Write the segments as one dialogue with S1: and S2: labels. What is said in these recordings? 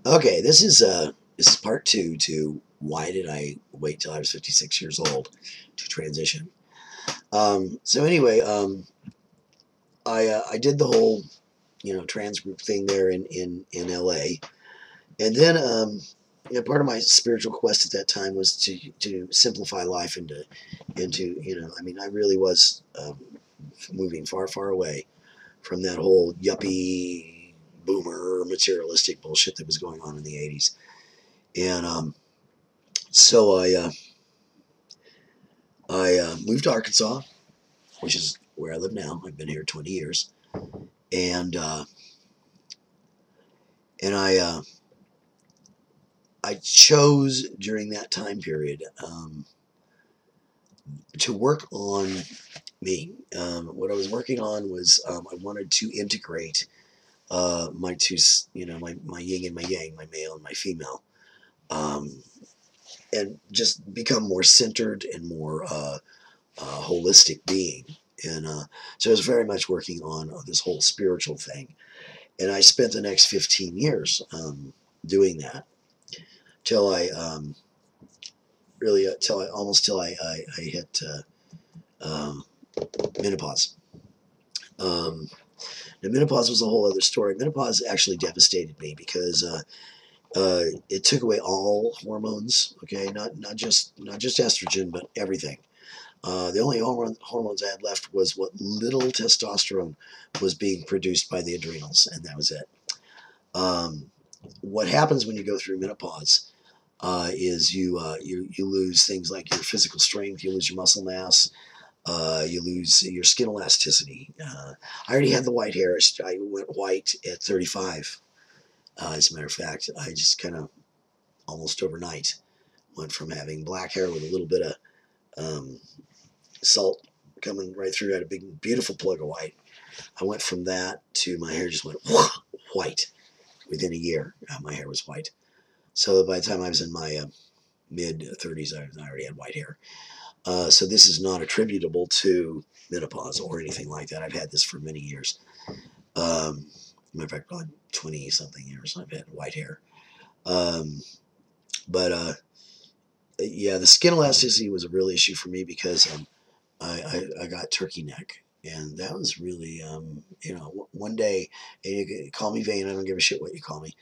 S1: Okay, this is part two to why did I wait till I was 56 years old to transition. So anyway, I did the whole trans group thing there in L.A. And then part of my spiritual quest at that time was to simplify life into I mean I really was moving far away from that whole yuppie boomer materialistic bullshit that was going on in the 80s. And so I moved to Arkansas, which is where I live now. I've been here 20 years, and and I chose during that time period to work on me. What I was working on was I wanted to integrate my two, my yin and my yang, my male and my female, um, and just become more centered and more holistic being. And so I was very much working on this whole spiritual thing. And I spent the next 15 years doing that till I really, till I hit um, menopause. Um, Now, menopause was a whole other story. Menopause actually devastated me because it took away all hormones. Okay, not just estrogen, but everything. The only hormones I had left was what little testosterone was being produced by the adrenals, and that was it. Um, what happens when you go through menopause is you lose things like your physical strength, you lose your muscle mass, you lose your skin elasticity. I already had the white hair. I went white at 35. As a matter of fact, I just kind of almost overnight went from having black hair with a little bit of um, salt coming right through. I had a big, beautiful plug of white. I went from that to my hair just went white within a year. My hair was white. So by the time I was in my mid 30s, I already had white hair. So this is not attributable to menopause or anything like that. I've had this for many years. Matter of fact, probably 20 something years I've had white hair. Um, but yeah, the skin elasticity was a real issue for me because I got turkey neck. And that was really, one day, and you can call me vain, I don't give a shit what you call me.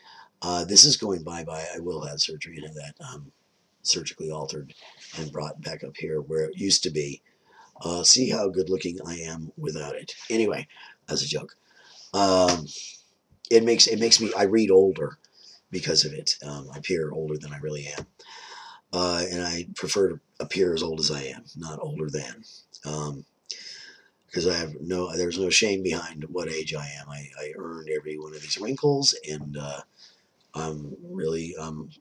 S1: This is going bye-bye. I will have surgery and have that surgically altered and brought back up here where it used to be. See how good looking I am without it. Anyway, as a joke. Um, it makes me, I read older because of it. I appear older than I really am. And I prefer to appear as old as I am, not older than. Because there's no shame behind what age I am. I earned every one of these wrinkles, and I'm really,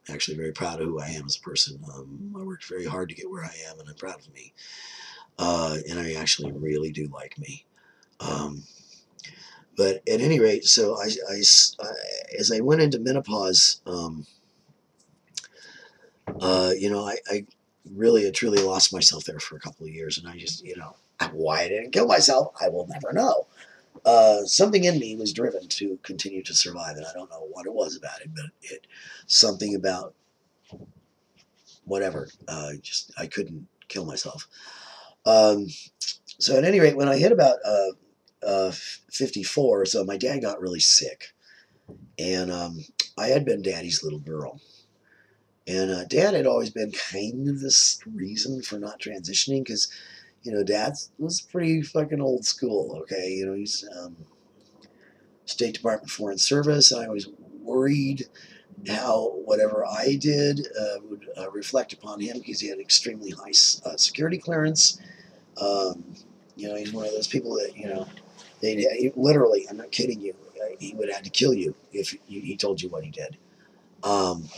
S1: actually very proud of who I am as a person. I worked very hard to get where I am, and I'm proud of me. And I actually really do like me. Um, but at any rate, so as I went into menopause, I really, truly lost myself there for a couple of years, and I just, why I didn't kill myself, I will never know. Something in me was driven to continue to survive, and I don't know what it was about it, but something about whatever. Just I couldn't kill myself. Um, so at any rate, when I hit about 54, so my dad got really sick, and I had been daddy's little girl. And dad had always been kind of this reason for not transitioning because, dad was pretty fucking old school, okay? He's State Department Foreign Service, and I was worried how whatever I did would reflect upon him because he had extremely high security clearance. Um, he's one of those people that, literally, I'm not kidding you, he would have had to kill you if he told you what he did. Um,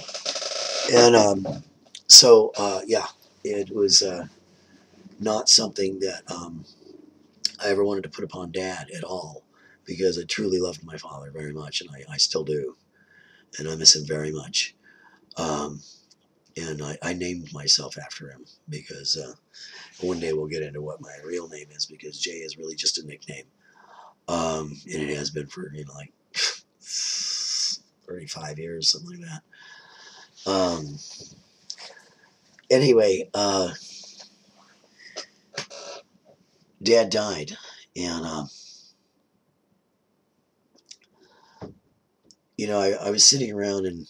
S1: and so, yeah, it was not something that I ever wanted to put upon dad at all because I truly loved my father very much, and I still do. And I miss him very much. Um, and I named myself after him because one day we'll get into what my real name is because Jay is really just a nickname. And it has been for, like 35 5 years, something like that. Anyway, Dad died, and I was sitting around in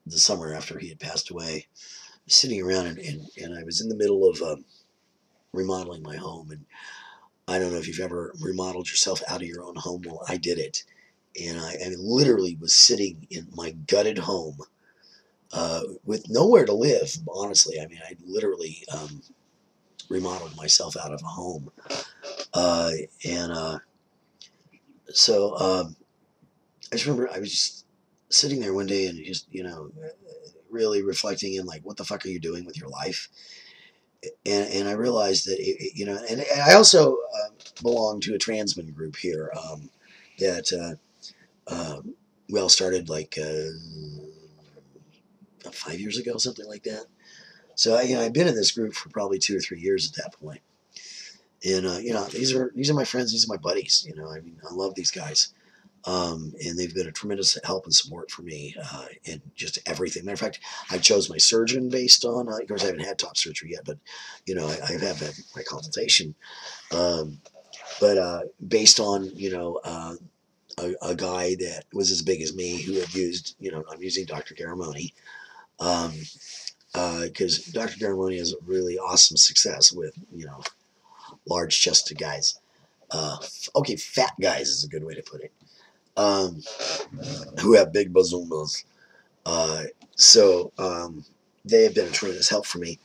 S1: the summer after he had passed away, sitting around, and I was in the middle of remodeling my home. And I don't know if you've ever remodeled yourself out of your own home. Well, I did it. And I literally was sitting in my gutted home with nowhere to live, honestly. I mean, I literally remodeled myself out of a home. And so I just remember I was just sitting there one day and just, really reflecting in like, what the fuck are you doing with your life? And I realized that, and I also belong to a transman group here that we all started like 5 years ago, something like that. So I've been in this group for probably 2 or 3 years at that point. And these are my friends, these are my buddies. I mean, I love these guys. And they've been a tremendous help and support for me in just everything. Matter of fact, I chose my surgeon based on, of course, I haven't had top surgery yet, but, I have had my consultation. But based on, a guy that was as big as me who had used, I'm using Dr. Garamoni, because Dr. Garamoni has a really awesome success with, large chested guys. Okay, fat guys is a good way to put it. Who have big bazumas. So they have been a tremendous help for me.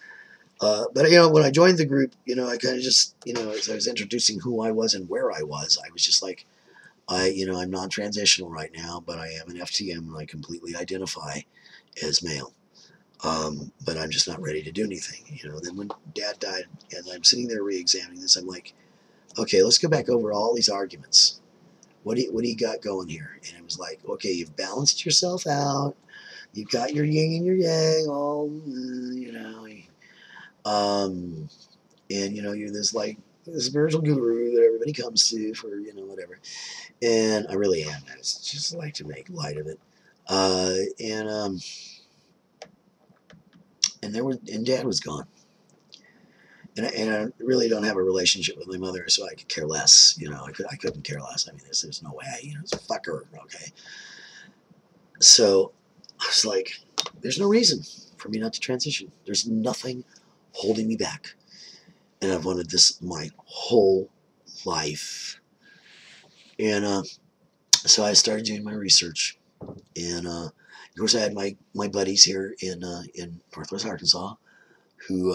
S1: But when I joined the group, I kind of just, as I was introducing who I was and where I was just like, I'm non-transitional right now, but I am an FTM and I completely identify as male. But I'm just not ready to do anything. Then when Dad died, as I'm sitting there re-examining this, I'm like, okay, let's go back over all these arguments. What do you got going here? And it was like, okay, you've balanced yourself out. You've got your yin and your yang all, and you're this like the spiritual guru that everybody comes to for whatever. And I really am. I just like to make light of it. And Dad was gone. And I really don't have a relationship with my mother, so I could care less. I couldn't care less. I mean, there's no way. Fuck her. Okay. So I was like, there's no reason for me not to transition. There's nothing holding me back. And I've wanted this my whole life. And so I started doing my research. And of course, I had my buddies here in Northwest Arkansas who,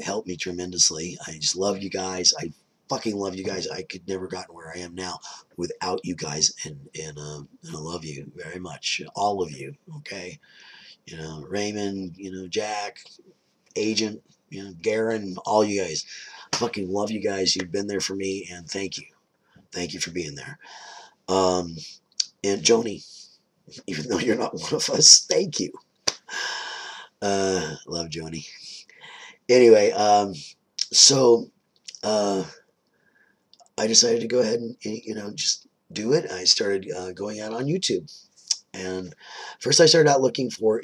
S1: helped me tremendously. I just love you guys. I fucking love you guys. I could never gotten where I am now without you guys. And I love you very much. All of you. Okay. Raymond, Jack, Agent, Garen, all you guys. I fucking love you guys. You've been there for me, and thank you. Thank you for being there. And Joni, even though you're not one of us, thank you. Love Joni. Anyway, so I decided to go ahead and, just do it. I started going out on YouTube. And first I started out looking for,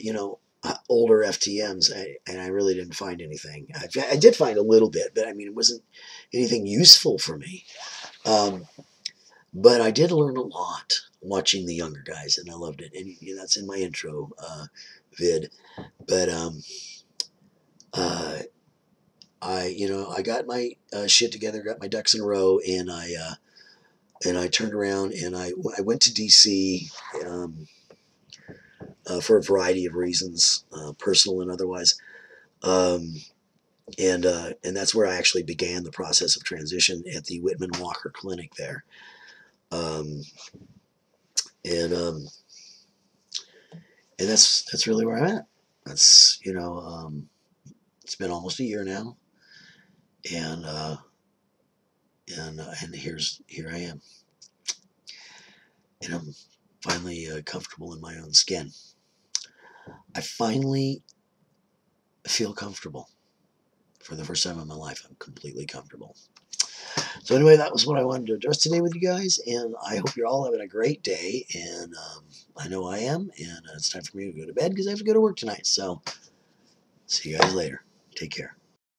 S1: older FTMs, and I really didn't find anything. I did find a little bit, but I mean, it wasn't anything useful for me. But I did learn a lot watching the younger guys, and I loved it. And that's in my intro vid. But I got my shit together, got my ducks in a row, and I turned around and I went to DC for a variety of reasons, personal and otherwise. And that's where I actually began the process of transition at the Whitman Walker Clinic there. And that's really where I'm at. That's it's been almost a year now, and here I am, and I'm finally comfortable in my own skin. I finally feel comfortable for the first time in my life. I'm completely comfortable. So anyway, that was what I wanted to address today with you guys, and I hope you're all having a great day, and I know I am, and it's time for me to go to bed because I have to go to work tonight. So see you guys later. Take care.